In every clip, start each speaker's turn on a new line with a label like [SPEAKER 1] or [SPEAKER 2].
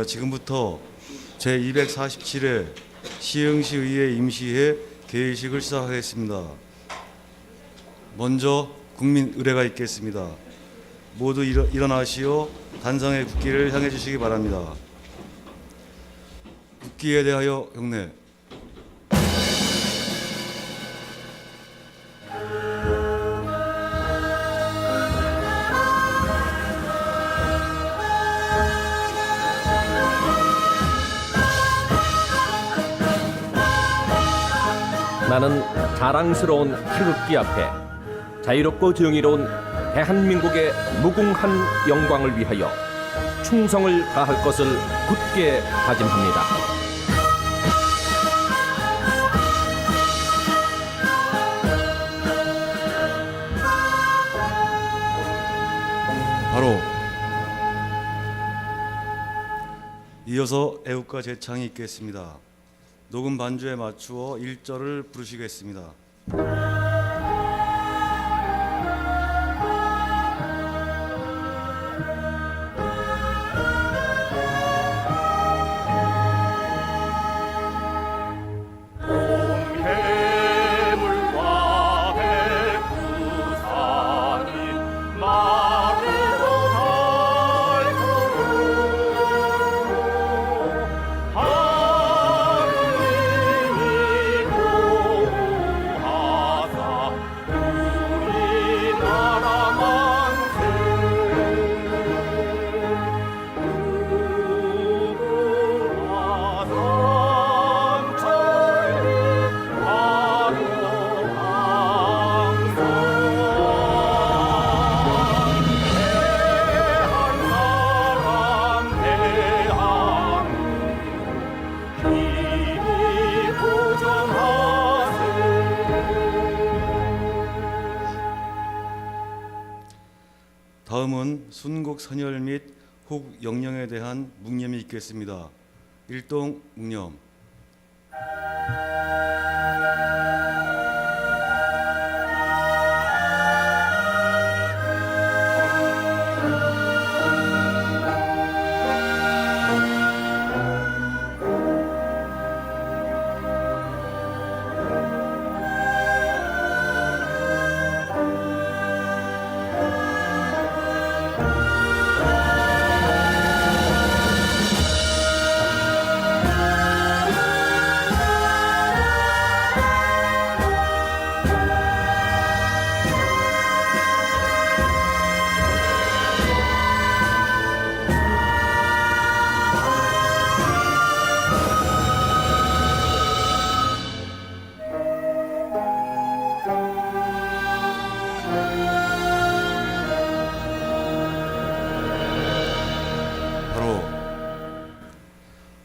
[SPEAKER 1] 지금부터 제247회 시흥시의회 임시회 개의식을 시작하겠습니다. 먼저 국민 의례가 있겠습니다. 모두 일어나시어 단상의 국기를 향해 주시기 바랍니다. 국기에 대하여 경례.
[SPEAKER 2] 나는 자랑스러운 태극기 앞에 자유롭고 정의로운 대한민국의 무궁한 영광을 위하여 충성을 다할 것을 굳게 다짐합니다.
[SPEAKER 1] 바로 이어서 애국가 제창이 있겠습니다. 녹음 반주에 맞추어 1절을 부르시겠습니다. 다음은 순국 선열 및 혹 영령에 대한 묵념이 있겠습니다. 일동 묵념.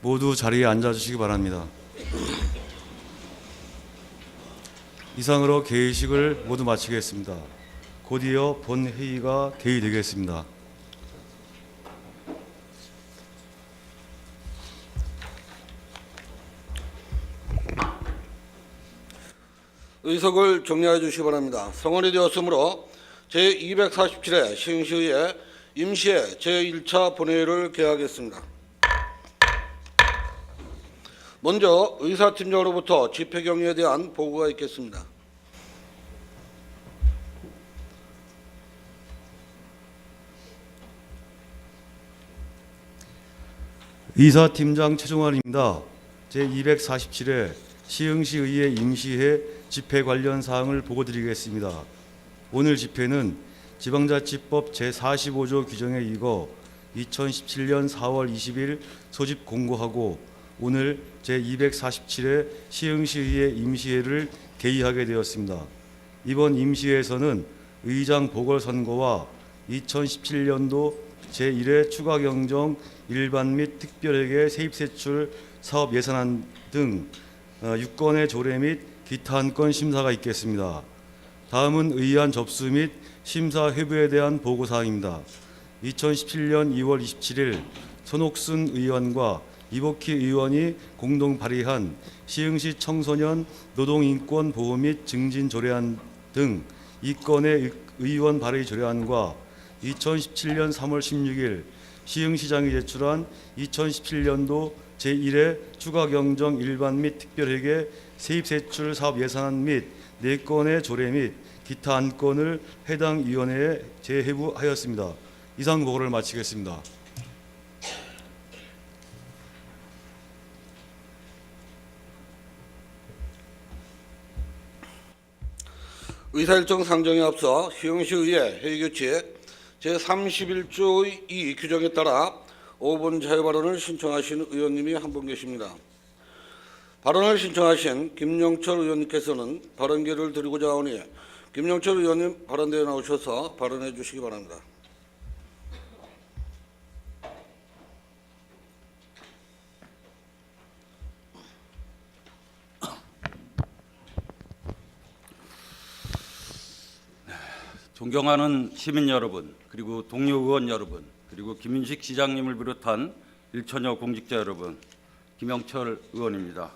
[SPEAKER 1] 모두 자리에 앉아주시기 바랍니다. 이상으로 개의식을 모두 마치겠습니다. 곧이어 본회의가 개의되겠습니다.
[SPEAKER 3] 의석을 정리해 주시기 바랍니다. 성원이 되었으므로 제247회 시흥시의회 임시회 제1차 본회의를 개하겠습니다. 먼저 의사팀장으로부터 집회 경위에 대한 보고가 있겠습니다.
[SPEAKER 1] 이사팀장 최종환입니다. 제247회 시흥시의회 임시회 집회 관련 사항을 보고드리겠습니다. 오늘 집회는 지방자치법 제45조 규정에 이거 2017년 4월 20일 소집 공고하고 오늘 제247회 시흥시의회 임시회를 개의하게 되었습니다. 이번 임시회에서는 의장 보궐선거와 2017년도 제1회 추가경정 일반 및 특별회계 세입세출 사업 예산안 등 6건의 조례 및 기타 한 건 심사가 있겠습니다. 다음은 의안 접수 및 심사 회부에 대한 보고사항입니다. 2017년 2월 27일 손옥순 의원과 이복희 의원이 공동 발의한 시흥시 청소년 노동인권 보호 및 증진 조례안 등 2건의 의원 발의 조례안과 2017년 3월 16일 시흥시장이 제출한 2017년도 제1회 추가경정 일반 및 특별회계 세입세출 사업 예산안 및 4건의 조례 및 기타 안건을 해당 위원회에 재회부하였습니다. 이상 보고를 마치겠습니다.
[SPEAKER 3] 의사일정 상정에 앞서 시흥시의회 회의규칙 제31조 2 규정에 따라 5분 자유 발언을 신청하신 의원님이 한 분 계십니다. 발언을 신청하신 김영철 의원님께서는 발언 기회를 드리고자 하오니 김영철 의원님 발언대에 나오셔서 발언해 주시기 바랍니다.
[SPEAKER 4] 존경하는 시민 여러분, 그리고 동료 의원 여러분, 그리고 김인식 시장님을 비롯한 일천여 공직자 여러분, 김영철 의원입니다.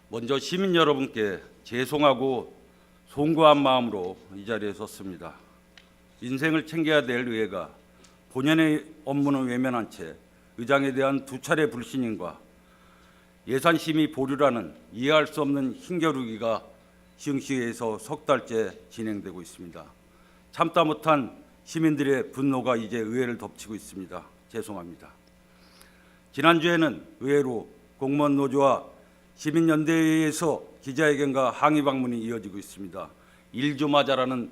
[SPEAKER 4] 먼저 시민 여러분께 죄송하고 송구한 마음으로 이 자리에 섰습니다. 인생을 챙겨야 될 의회가 본연의 업무는 외면한 채 의장에 대한 2차례 불신임과 예산심의 보류라는 이해할 수 없는 힘겨루기가 시흥시에서 석 달째 진행되고 있습니다. 참다 못한 시민들의 분노가 이제 의회를 덮치고 있습니다. 죄송합니다. 지난주에는 의회로 공무원 노조와 시민연대회에서 기자회견과 항의 방문이 이어지고 있습니다. 일 좀 하자라는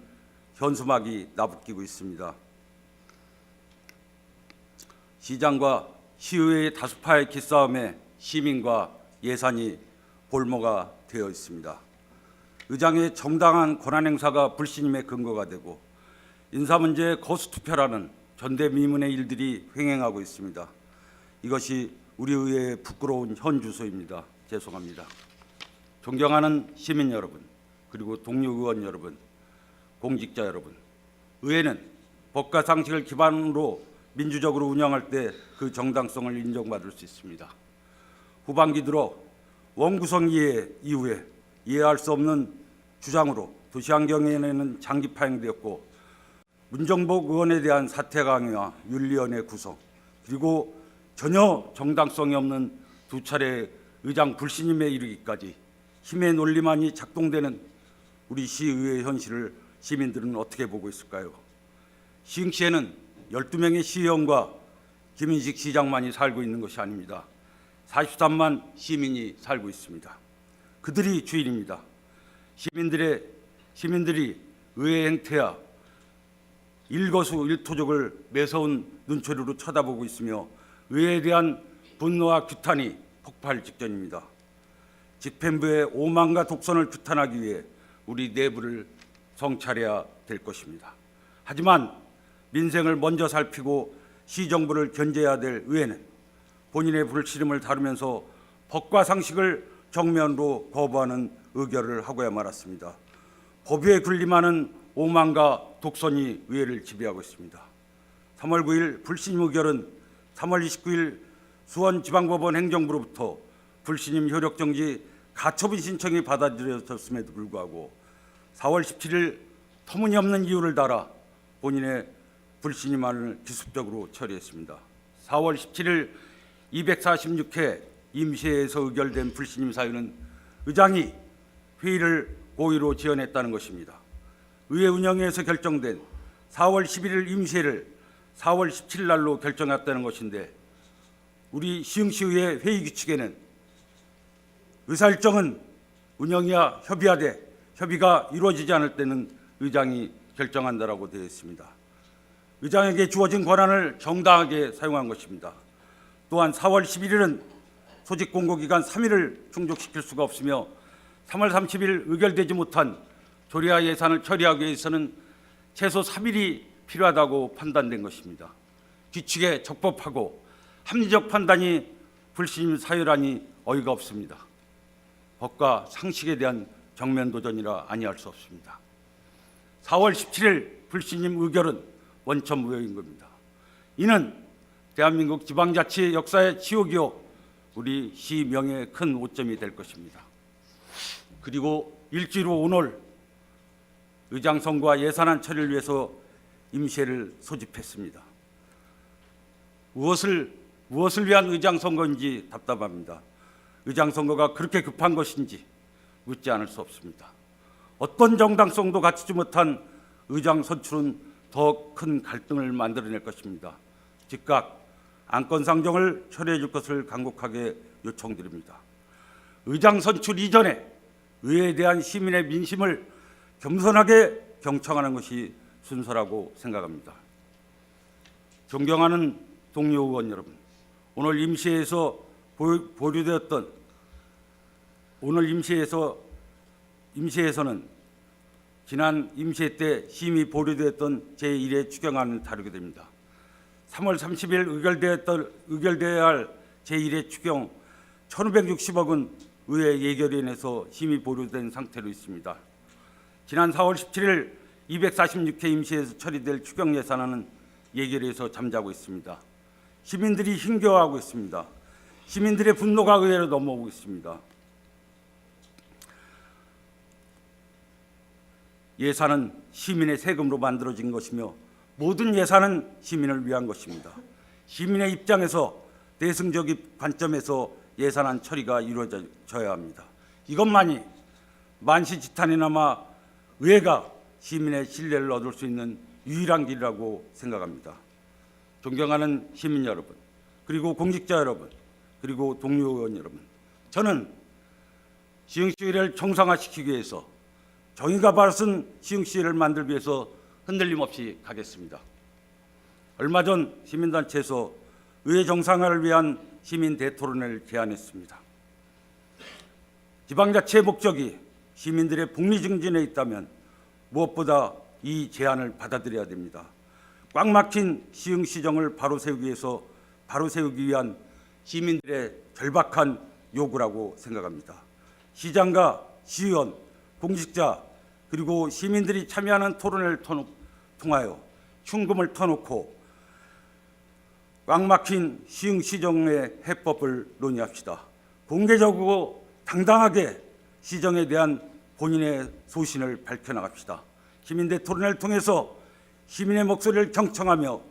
[SPEAKER 4] 현수막이 나부끼고 있습니다. 시장과 시의회의 다수파의 기싸움에 시민과 예산이 볼모가 되어 있습니다. 의장의 정당한 권한 행사가 불신임의 근거가 되고 인사문제의 거수투표라는 전대미문의 일들이 횡행하고 있습니다. 이것이 우리 의회의 부끄러운 현주소입니다. 죄송합니다. 존경하는 시민 여러분, 그리고 동료 의원 여러분, 공직자 여러분, 의회는 법과 상식을 기반으로 민주적으로 운영할 때 그 정당성을 인정받을 수 있습니다. 후반기 들어 원구성 이해 이후에 이해할 수 없는 주장으로 도시환경위원회는 장기 파행되었고 문정복 의원에 대한 사퇴 강요와 윤리위원회 구성, 그리고 전혀 정당성이 없는 2차례 의장 불신임에 이르기까지 힘의 논리만이 작동되는 우리 시의회 현실을 시민들은 어떻게 보고 있을까요? 시흥시에는 12명의 시의원과 김인식 시장만이 살고 있는 것이 아닙니다. 43만 시민이 살고 있습니다. 그들이 주인입니다. 시민들이 의회 행태야 일거수일투족을 매서운 눈초리로 쳐다보고 있으며 의회에 대한 분노와 규탄이 폭발 직전입니다. 집행부의 오만과 독선을 규탄하기 위해 우리 내부를 성찰해야 될 것입니다. 하지만 민생을 먼저 살피고 시정부를 견제해야 될 의회는 본인의 불씨름을 다루면서 법과 상식을 정면으로 거부하는 의결을 하고야 말았습니다. 법 위에 군림하는 오만과 독선이 의회를 지배하고 있습니다. 3월 9일 불신임 의결은 3월 29일 수원지방법원 행정부로부터 불신임 효력정지 가처분 신청이 받아들여졌음에도 불구하고 4월 17일 터무니없는 이유를 달아 본인의 불신임안을 기습적으로 처리했습니다. 4월 17일 246회 임시회에서 의결된 불신임 사유는 의장이 회의를 고의로 지연했다는 것입니다. 의회 운영위에서 결정된 4월 11일 임시회를 4월 17일 날로 결정했다는 것인데 우리 시흥시의회 회의 규칙에는 의사일정은 운영이야 협의하되 협의가 이루어지지 않을 때는 의장이 결정한다라고 되어 있습니다. 의장에게 주어진 권한을 정당하게 사용한 것입니다. 또한 4월 11일은 소집 공고기간 3일을 충족시킬 수가 없으며 3월 30일 의결되지 못한 조례와 예산을 처리하기 위해서는 최소 3일이 필요하다고 판단된 것입니다. 규칙에 적법하고 합리적 판단이 불신임 사유라니 어이가 없습니다. 법과 상식에 대한 정면 도전이라 아니할 수 없습니다. 4월 17일 불신임 의결은 원천무효인 겁니다. 이는 대한민국 지방자치 역사의 치욕이요 우리 시 명예의 큰 오점이 될 것입니다. 그리고 일주일 후 오늘 의장 선거와 예산안 처리를 위해서 임시회를 소집했습니다. 무엇을 위한 의장 선거인지 답답합니다. 의장 선거가 그렇게 급한 것인지 묻지 않을 수 없습니다. 어떤 정당성도 갖추지 못한 의장 선출은 더 큰 갈등을 만들어낼 것입니다. 즉각 안건 상정을 철회해 줄 것을 간곡하게 요청드립니다. 의장 선출 이전에 의회에 대한 시민의 민심을 겸손하게 경청하는 것이 순서라고 생각합니다. 존경하는 동료 의원 여러분, 오늘 임시에서는 지난 임시회 때 심의 보류되었던 제1회 추경안을 다루게 됩니다. 3월 30일 의결되어야 할 제1회 추경 1,560억은 의회 예결위원회에서 심의 보류된 상태로 있습니다. 지난 4월 17일 246회 임시에서 처리될 추경 예산안은 예결위에서 잠자고 있습니다. 시민들이 힘겨워하고 있습니다. 시민들의 분노가 의회로 넘어오고 있습니다. 예산은 시민의 세금으로 만들어진 것이며 모든 예산은 시민을 위한 것입니다. 시민의 입장에서 대승적인 관점에서 예산안 처리가 이루어져야 합니다. 이것만이 만시지탄이나마 의회가 시민의 신뢰를 얻을 수 있는 유일한 길이라고 생각합니다. 존경하는 시민 여러분, 그리고 공직자 여러분, 그리고 동료 의원 여러분, 저는 시흥시의회를 정상화시키기 위해서 정의가 바른 시흥시의회를 만들기 위해서 흔들림 없이 가겠습니다. 얼마 전 시민단체에서 의회 정상화를 위한 시민 대토론회를 제안했습니다. 지방자치의 목적이 시민들의 복리 증진에 있다면 무엇보다 이 제안을 받아들여야 됩니다. 꽉 막힌 시흥시정을 바로 세우기 위한 시민들의 절박한 요구라고 생각합니다. 시장과 시의원, 공직자 그리고 시민들이 참여하는 토론회를 통하여 흉금을 터놓고 꽉 막힌 시흥시정의 해법을 논의합시다. 공개적이고 당당하게 시정에 대한 본인의 소신을 밝혀나갑시다. 시민대 토론회를 통해서 시민의 목소리를 경청하며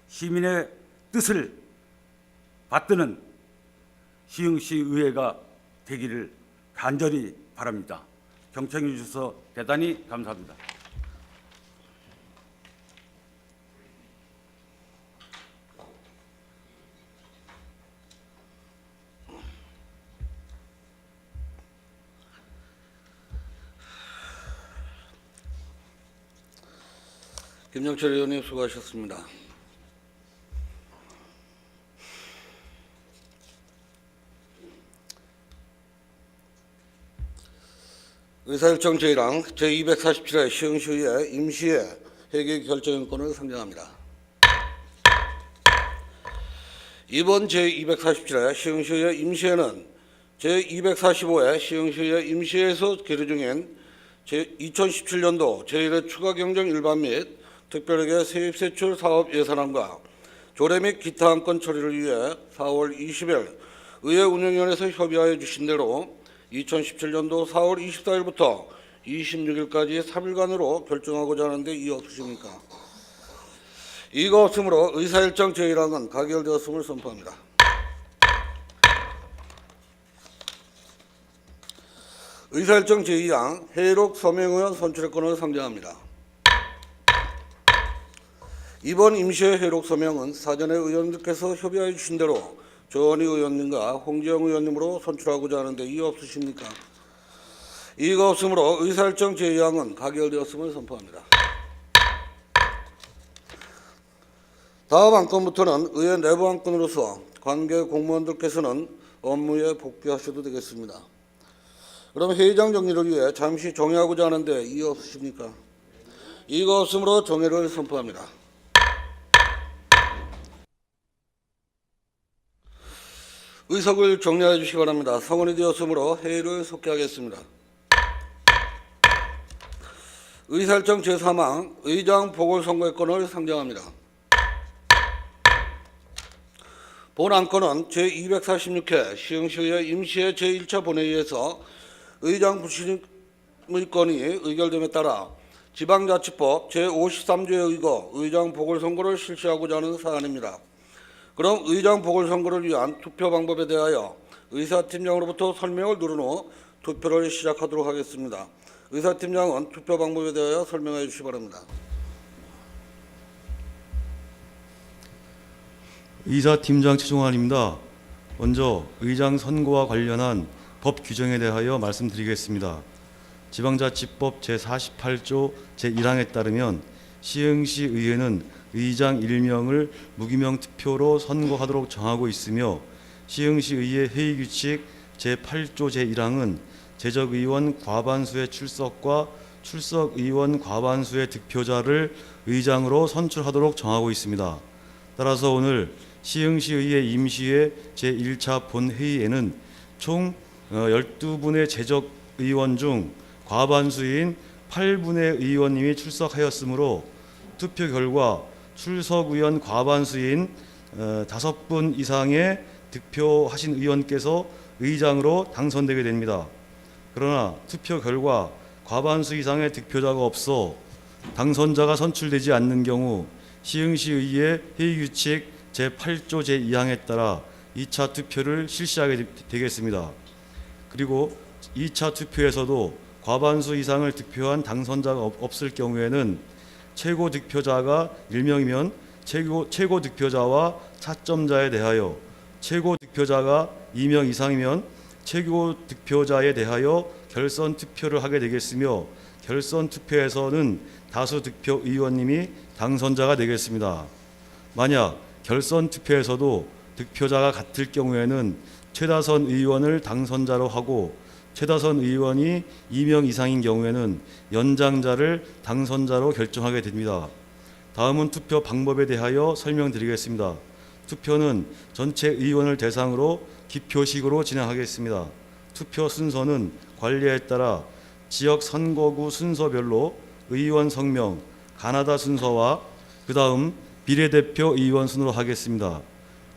[SPEAKER 4] 시민의 뜻을 받드는 시흥시 의회가 되기를 간절히 바랍니다. 경청해 주셔서 대단히 감사합니다.
[SPEAKER 3] 김영철 의원님 수고하셨습니다. 의사일정 제1항 제247회 시흥시의회 임시회 회계 결정권을 상정합니다. 이번 제247회 시흥시의회 임시회는 제245회 시흥시의회 임시회에서 계류 중인 제2017년도 제1회 추가경정 일반 및 특별회계 세입세출 사업 예산안과 조례 및 기타 안건 처리를 위해 4월 20일 의회 운영위원회에서 협의하여 주신 대로 2017년도 4월 24일부터 26일까지 3일간으로 결정하고자 하는데 이의 없으십니까? 이가 없으므로 의사일정 제1항은 가결되었음을 선포합니다. 의사일정 제2항 해록 서명의원 선출권을 상정합니다. 이번 임시회 회록 서명은 사전에 의원님께서 협의하여 주신 대로 조원희 의원님과 홍지영 의원님으로 선출하고자 하는데 이의 없으십니까? 이의가 없으므로 의사일정 제2항은 가결되었음을 선포합니다. 다음 안건부터는 의회 내부 안건으로서 관계 공무원들께서는 업무에 복귀하셔도 되겠습니다. 그럼 회의장 정리를 위해 잠시 정회하고자 하는데 이의 없으십니까? 이의가 없으므로 정회를 선포합니다. 의석을 정리해 주시기 바랍니다. 성원이 되었으므로 회의를 속개하겠습니다. 의사일정 제3항 의장 보궐선거권을 상정합니다. 본 안건은 제246회 시흥시의회 임시회 제1차 본회의에서 의장 부심의 건이 의결됨에 따라 지방자치법 제53조에 의거 의장 보궐선거를 실시하고자 하는 사안입니다. 그럼 의장 보궐선거를 위한 투표 방법에 대하여 의사팀장으로부터 설명을 들은 후 투표를 시작하도록 하겠습니다. 의사팀장은 투표 방법에 대하여 설명해 주시기 바랍니다.
[SPEAKER 1] 이사팀장 최종환입니다. 먼저 의장 선거와 관련한 법 규정에 대하여 말씀드리겠습니다. 지방자치법 제48조 제1항에 따르면 시흥시 의회는 의장 1명을 무기명 투표로 선거하도록 정하고 있으며 시흥시 의회 회의규칙 제8조 제1항은 재적의원 과반수의 출석과 출석의원 과반수의 득표자를 의장으로 선출하도록 정하고 있습니다. 따라서 오늘 시흥시의회 임시회 제1차 본회의에는 총 12분의 재적의원 중 과반수인 8분의 의원님이 출석하였으므로 투표 결과 출석의원 과반수인 5분 이상의 득표하신 의원께서 의장으로 당선되게 됩니다. 그러나 투표 결과 과반수 이상의 득표자가 없어 당선자가 선출되지 않는 경우 시흥시의회 회의규칙 제8조 제2항에 따라 2차 투표를 실시하게 되겠습니다. 그리고 2차 투표에서도 과반수 이상을 득표한 당선자가 없을 경우에는 최고 득표자가 1명이면 최고 득표자와 차점자에 대하여, 최고 득표자가 2명 이상이면 최고 득표자에 대하여 결선 투표를 하게 되겠으며 결선 투표에서는 다수 득표 의원님이 당선자가 되겠습니다. 만약 결선 투표에서도 득표자가 같을 경우에는 최다선 의원을 당선자로 하고 최다선 의원이 2명 이상인 경우에는 연장자를 당선자로 결정하게 됩니다. 다음은 투표 방법에 대하여 설명드리겠습니다. 투표는 전체 의원을 대상으로 기표식으로 진행하겠습니다. 투표 순서는 관리에 따라 지역 선거구 순서별로 의원 성명, 가나다 순서와 그 다음 비례대표 의원 순으로 하겠습니다.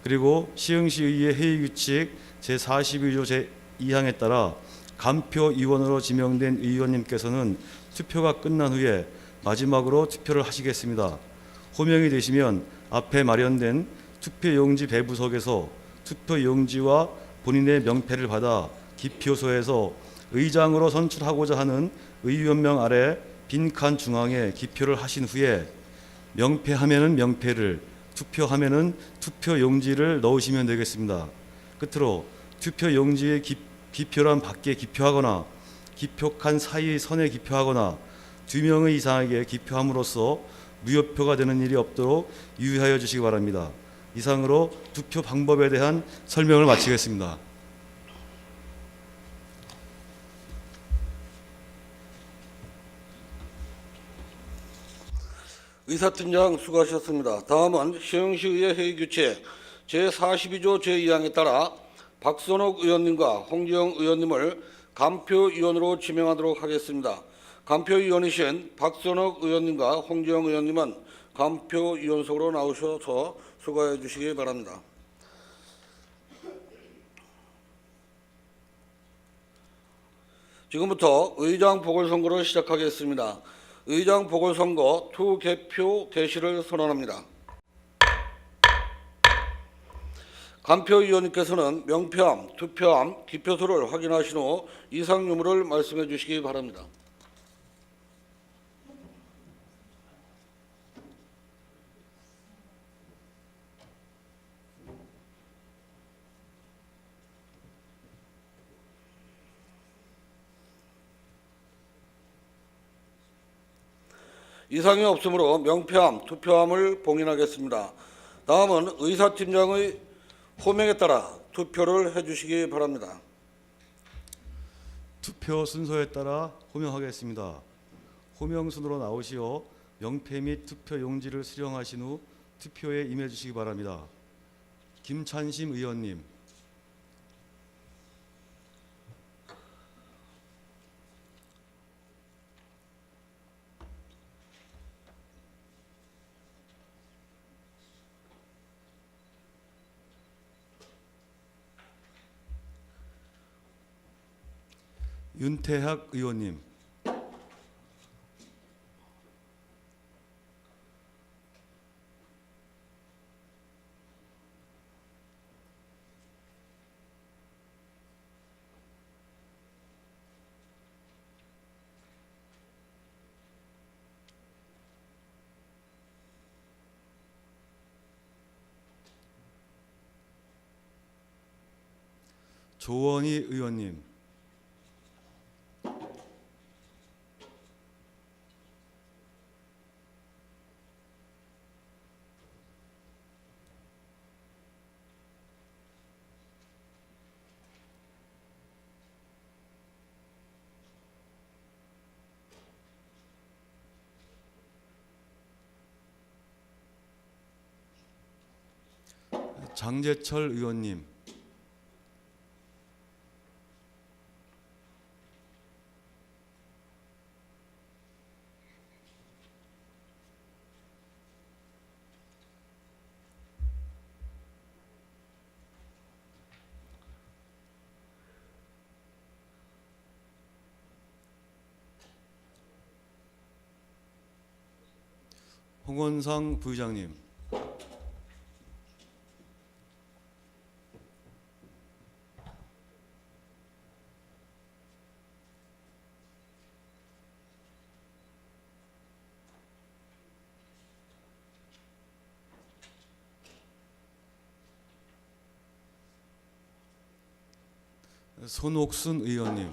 [SPEAKER 1] 그리고 시흥시의회 회의규칙 제42조 제2항에 따라 간표 의원으로 지명된 의원님께서는 투표가 끝난 후에 마지막으로 투표를 하시겠습니다. 호명이 되시면 앞에 마련된 투표용지 배부석에서 투표용지와 본인의 명패를 받아 기표소에서 의장으로 선출하고자 하는 의원명 아래 빈칸 중앙에 기표를 하신 후에 명패하면은 명패를, 투표하면은 투표용지를 넣으시면 되겠습니다. 끝으로 투표용지에 기표란 밖에 기표하거나 기표칸 사이 선에 기표하거나 2명의 이상에게 기표함으로써 무효표가 되는 일이 없도록 유의하여 주시기 바랍니다. 이상으로 투표 방법에 대한 설명을 마치겠습니다.
[SPEAKER 3] 의사팀장 수고하셨습니다. 다음은 시흥시의회 회의규칙 제42조 제2항에 따라 박선옥 의원님과 홍지영 의원님을 간표위원으로 지명하도록 하겠습니다. 간표위원이신 박선옥 의원님과 홍지영 의원님은 간표위원석으로 나오셔서 수고해 주시기 바랍니다. 지금부터 의장 보궐선거를 시작하겠습니다. 의장 보궐선거 투개표 개시를 선언합니다. 간표위원님께서는 명패함, 투표함, 기표소를 확인하신 후 이상 유무를 말씀해 주시기 바랍니다. 이상이 없으므로 명패함, 투표함을 봉인하겠습니다. 다음은 의사팀장의 호명에 따라 투표를 해주시기 바랍니다.
[SPEAKER 1] 투표 순서에 따라 호명하겠습니다. 호명 순으로 나오시어 명패 및 투표 용지를 수령하신 후 투표에 임해 주시기 바랍니다. 김찬심 의원님, 윤태학 의원님, 조원희 의원님, 장재철 의원님, 홍원상 부의장님, 손옥순 의원님,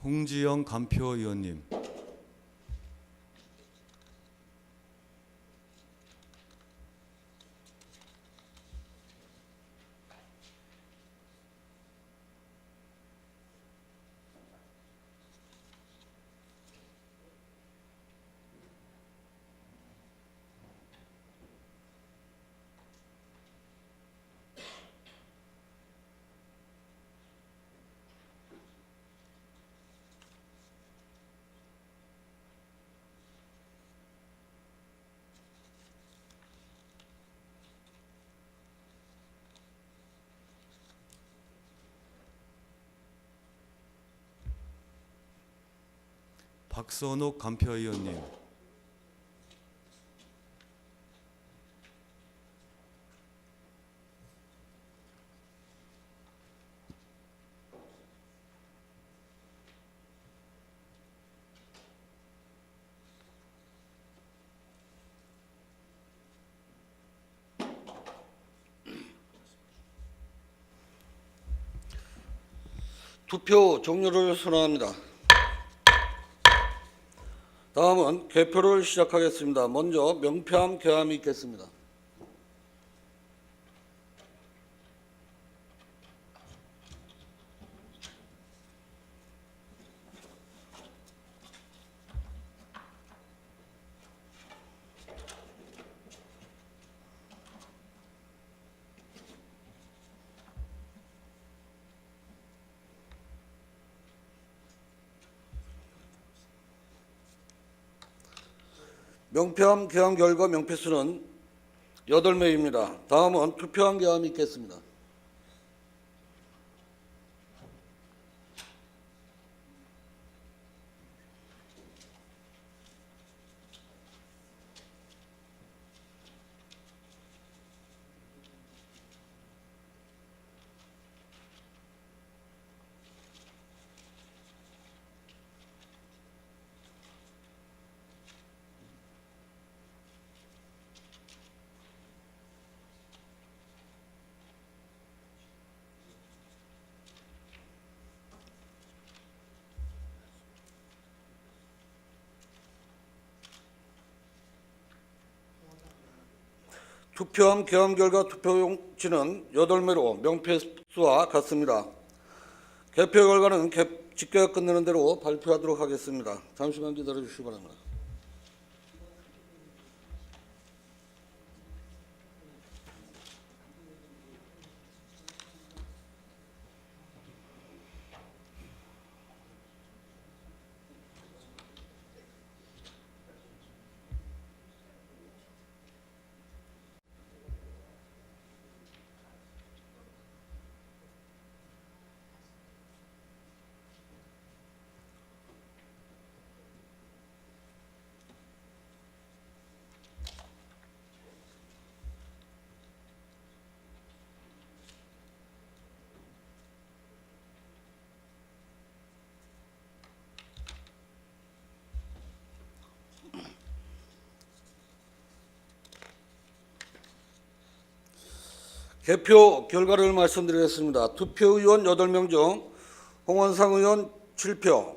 [SPEAKER 1] 홍지영 간표 의원님, 박선옥 간표 의원님,
[SPEAKER 3] 투표 종료를 선언합니다. 다음은 개표를 시작하겠습니다. 먼저 명패함 개함이 있겠습니다. 명패함 개함 결과 명패수는 8매입니다. 다음은 투표함 개함이 있겠습니다. 투표함 개함 결과 투표용지는 8매로 명패수와 같습니다. 개표 결과는 집계가 끝내는 대로 발표하도록 하겠습니다. 잠시만 기다려 주시기 바랍니다. 개표 결과를 말씀드리겠습니다. 투표 의원 8명 중 홍원상 의원 7표,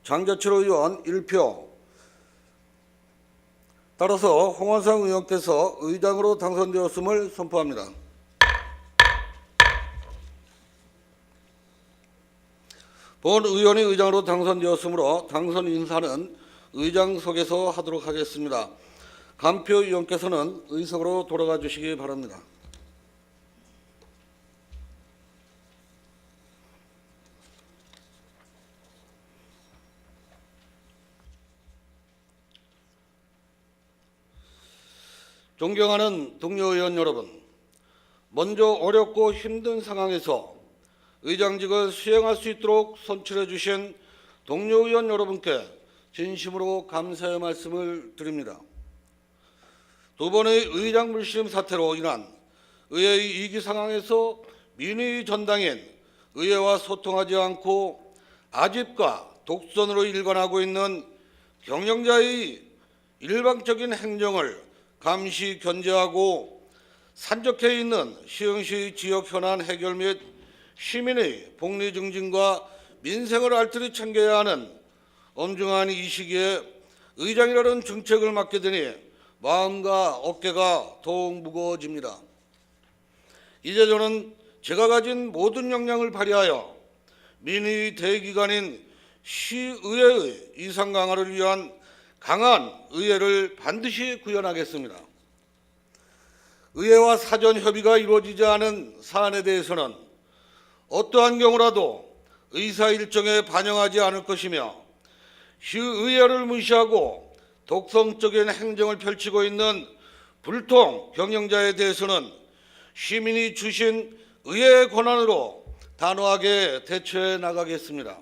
[SPEAKER 3] 장재철 의원 1표. 따라서 홍원상 의원께서 의장으로 당선되었음을 선포합니다. 본 의원이 의장으로 당선되었으므로 당선 인사는 의장석에서 하도록 하겠습니다. 간표 의원께서는 의석으로 돌아가 주시기 바랍니다. 존경하는 동료 의원 여러분, 먼저 어렵고 힘든 상황에서 의장직을 수행할 수 있도록 선출해 주신 동료 의원 여러분께 진심으로 감사의 말씀을 드립니다. 두 번의 의장 불신임 사태로 인한 의회의 위기 상황에서 민의 전당인 의회와 소통하지 않고 아집과 독선으로 일관하고 있는 경영자의 일방적인 행정을 감시 견제하고 산적해 있는 시흥시 지역 현안 해결 및 시민의 복리 증진과 민생을 알뜰히 챙겨야 하는 엄중한 이 시기에 의장이라는 정책을 맡게 되니 마음과 어깨가 더욱 무거워집니다. 이제 저는 제가 가진 모든 역량을 발휘하여 민의 대기관인 시의회의 이상 강화를 위한 강한 의회를 반드시 구현하겠습니다. 의회와 사전 협의가 이루어지지 않은 사안에 대해서는 어떠한 경우라도 의사 일정에 반영하지 않을 것이며 시의회를 무시하고 독성적인 행정을 펼치고 있는 불통 경영자에 대해서는 시민이 주신 의회의 권한으로 단호하게 대처해 나가겠습니다.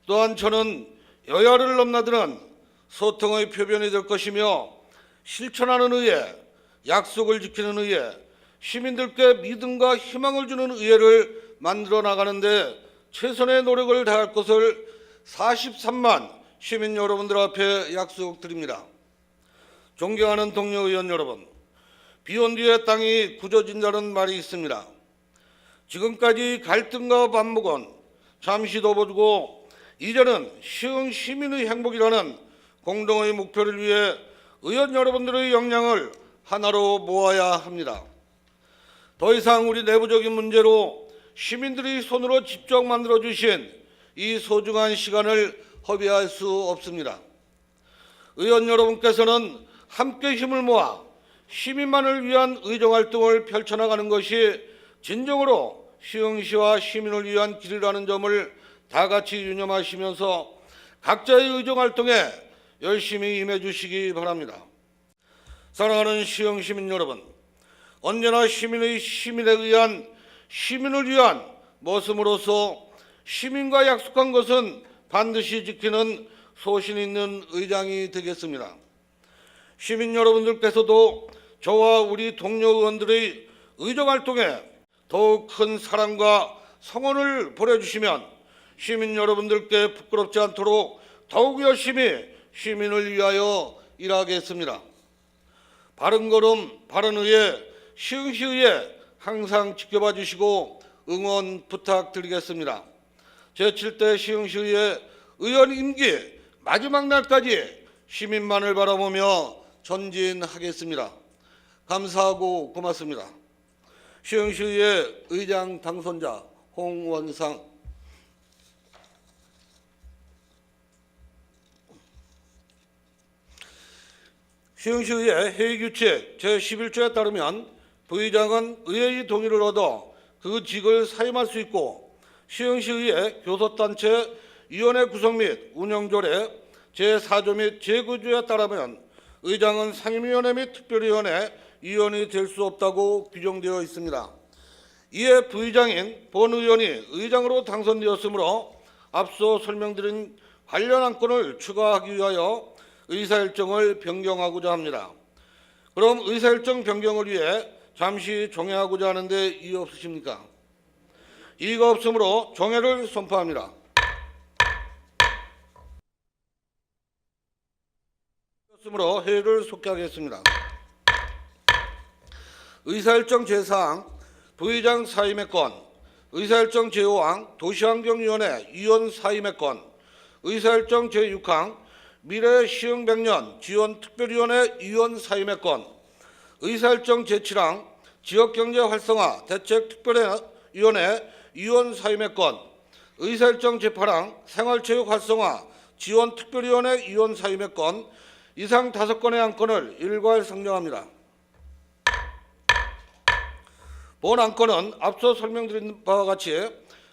[SPEAKER 3] 또한 저는 여야를 넘나드는 소통의 표변이 될 것이며 실천하는 의회, 약속을 지키는 의회, 시민들께 믿음과 희망을 주는 의회를 만들어 나가는데 최선의 노력을 다할 것을 43만 시민 여러분들 앞에 약속드립니다. 존경하는 동료 의원 여러분, 비온 뒤에 땅이 굳어진다는 말이 있습니다. 지금까지 갈등과 반목은 잠시 덮어두고 이제는 시흥 시민의 행복이라는 공동의 목표를 위해 의원 여러분들의 역량을 하나로 모아야 합니다. 더 이상 우리 내부적인 문제로 시민들이 손으로 직접 만들어주신 이 소중한 시간을 허비할 수 없습니다. 의원 여러분께서는 함께 힘을 모아 시민만을 위한 의정활동을 펼쳐나가는 것이 진정으로 시흥시와 시민을 위한 길이라는 점을 다 같이 유념하시면서 각자의 의정활동에 열심히 임해 주시기 바랍니다. 사랑하는 시흥 시민 여러분, 언제나 시민에 의한 시민을 위한 모습으로서 시민과 약속한 것은 반드시 지키는 소신 있는 의장이 되겠습니다. 시민 여러분들께서도 저와 우리 동료 의원들의 의정활동에 더욱 큰 사랑과 성원을 보내주시면 시민 여러분들께 부끄럽지 않도록 더욱 열심히 시민을 위하여 일하겠습니다. 바른걸음, 바른의회, 시흥시의회 항상 지켜봐 주시고 응원 부탁드리겠습니다. 제7대 시흥시의회 의원 임기 마지막 날까지 시민만을 바라보며 전진하겠습니다. 감사하고 고맙습니다. 시흥시의회 의장 당선자 홍원상. 시흥시의회 회의규칙 제11조에 따르면 부의장은 의회의 동의를 얻어 그 직을 사임할 수 있고 시흥시의회 교섭단체 위원회 구성 및 운영조례 제4조 및 제9조에 따르면 의장은 상임위원회 및 특별위원회 위원이 될 수 없다고 규정되어 있습니다. 이에 부의장인 본 의원이 의장으로 당선되었으므로 앞서 설명드린 관련 안건을 추가하기 위하여 의사일정을 변경하고자 합니다. 그럼 의사일정 변경을 위해 잠시 종회하고자 하는데 이의 없으십니까? 이의가 없으므로 종회를 선포합니다. 없으므로 회의를 속개하겠습니다. 의사일정 제4항 부의장 사임의 건, 의사일정 제5항 도시환경위원회 위원 사임의 건, 의사일정 제6항 미래 시흥 100년 지원특별위원회 위원 사임의 건, 의사일정 제7항 지역경제 활성화 대책특별위원회 위원 사임의 건, 의사일정 제8항 생활체육 활성화 지원특별위원회 위원 사임의 건, 이상 5건의 안건을 일괄 상정합니다. 본 안건은 앞서 설명드린 바와 같이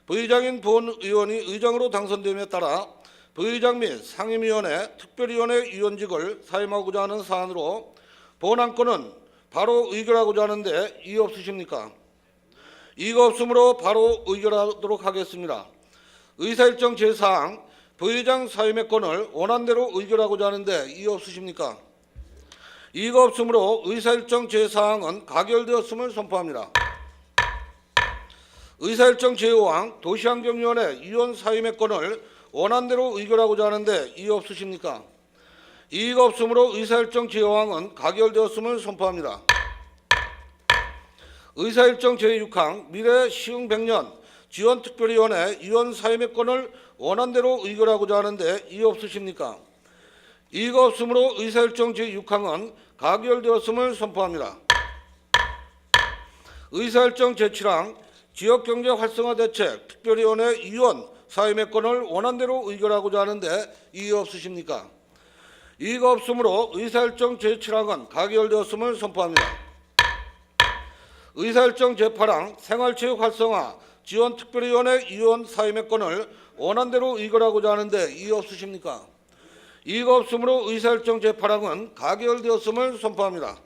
[SPEAKER 3] 부의장인 본 의원이 의장으로 당선됨에 따라 부의장 및 상임위원회, 특별위원회 위원직을 사임하고자 하는 사안으로 본 안건은 바로 의결하고자 하는데 이의 없으십니까? 이의가 없으므로 바로 의결하도록 하겠습니다. 의사일정 제4항 부의장 사임의 건을 원안대로 의결하고자 하는데 이의 없으십니까? 이의가 없으므로 의사일정 제4항은 가결되었음을 선포합니다. 의사일정 제5항 도시환경위원회 위원 사임의 건을 원안대로 의결하고자 하는데 이의 없으십니까? 이의가 없으므로 의사일정 제5항은 가결되었음을 선포합니다. 의사일정 제6항 미래 시흥 100년 지원특별위원회 위원 사임의 건을 원안대로 의결하고자 하는데 이의 없으십니까? 이의가 없으므로 의사일정 제6항은 가결되었음을 선포합니다. 의사일정 제7항 지역경제 활성화 대책 특별위원회 위원 사임의 건을 원안대로 의결하고자 하는데 이의 없으십니까? 이의가 없으므로 의사일정 제7항은 가결되었음을 선포합니다. 의사일정 제8항 생활체육 활성화 지원특별위원회 위원 사임의 건을 원안대로 의결하고자 하는데 이의 없으십니까? 이의가 없으므로 의사일정 제8항은 가결되었음을 선포합니다.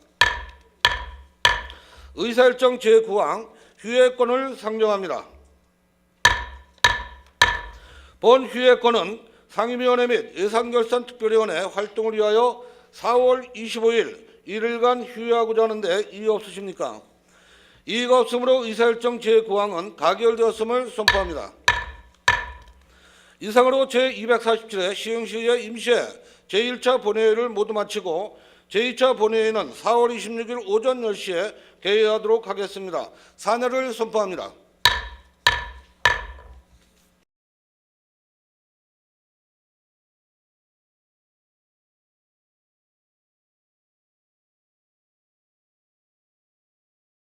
[SPEAKER 3] 의사일정 제9항 휴회권을 상정합니다. 본 휴회권은 상임위원회 및 예산결산특별위원회 활동을 위하여 4월 25일 1일간 휴회하고자 하는데 이의 없으십니까? 이의가 없으므로 의사일정 제9항은 가결되었음을 선포합니다. 이상으로 제247회 시흥시의 임시회 제1차 본회의를 모두 마치고 제2차 본회의는 4월 26일 오전 10시에 개회하도록 하겠습니다. 사내를 선포합니다.